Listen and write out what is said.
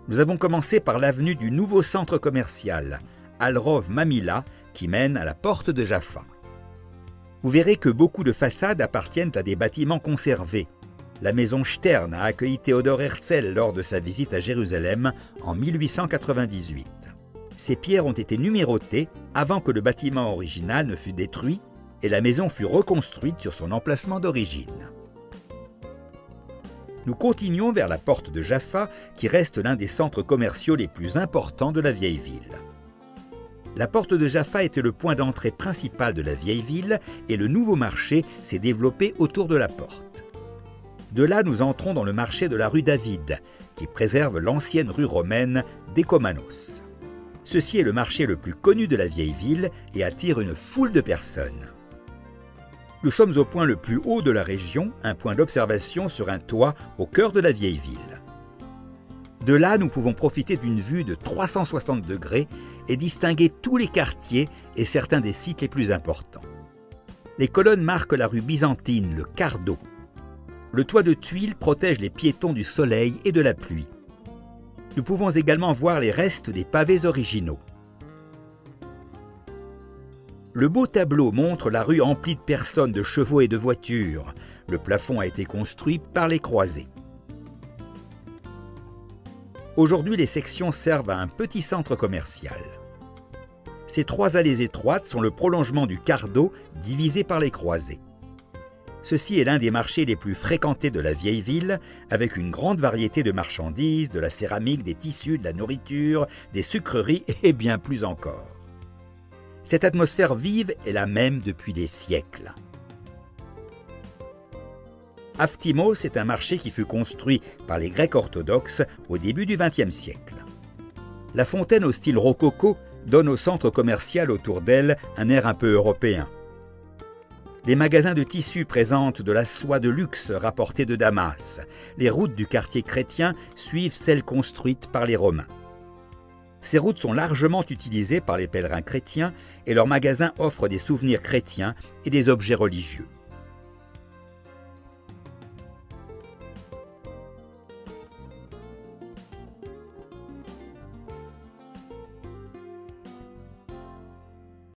Nous avons commencé par l'avenue du nouveau centre commercial, Alrov Mamila, qui mène à la porte de Jaffa. Vous verrez que beaucoup de façades appartiennent à des bâtiments conservés. La maison Stern a accueilli Théodore Herzl lors de sa visite à Jérusalem en 1898. Ces pierres ont été numérotées avant que le bâtiment original ne fût détruit et la maison fut reconstruite sur son emplacement d'origine. Nous continuons vers la porte de Jaffa, qui reste l'un des centres commerciaux les plus importants de la vieille ville. La porte de Jaffa était le point d'entrée principal de la vieille ville et le nouveau marché s'est développé autour de la porte. De là, nous entrons dans le marché de la rue David, qui préserve l'ancienne rue romaine d'Ecomanos. Ceci est le marché le plus connu de la vieille ville et attire une foule de personnes. Nous sommes au point le plus haut de la région, un point d'observation sur un toit au cœur de la vieille ville. De là, nous pouvons profiter d'une vue de 360 degrés et distinguer tous les quartiers et certains des sites les plus importants. Les colonnes marquent la rue byzantine, le Cardo. Le toit de tuiles protège les piétons du soleil et de la pluie. Nous pouvons également voir les restes des pavés originaux. Le beau tableau montre la rue emplie de personnes, de chevaux et de voitures. Le plafond a été construit par les croisés. Aujourd'hui, les sections servent à un petit centre commercial. Ces 3 allées étroites sont le prolongement du Cardo divisé par les croisés. Ceci est l'un des marchés les plus fréquentés de la vieille ville, avec une grande variété de marchandises, de la céramique, des tissus, de la nourriture, des sucreries et bien plus encore. Cette atmosphère vive est la même depuis des siècles. Aftimos est un marché qui fut construit par les Grecs orthodoxes au début du XXe siècle. La fontaine au style rococo donne au centre commercial autour d'elle un air un peu européen. Les magasins de tissus présentent de la soie de luxe rapportée de Damas. Les routes du quartier chrétien suivent celles construites par les Romains. Ces routes sont largement utilisées par les pèlerins chrétiens et leurs magasins offrent des souvenirs chrétiens et des objets religieux.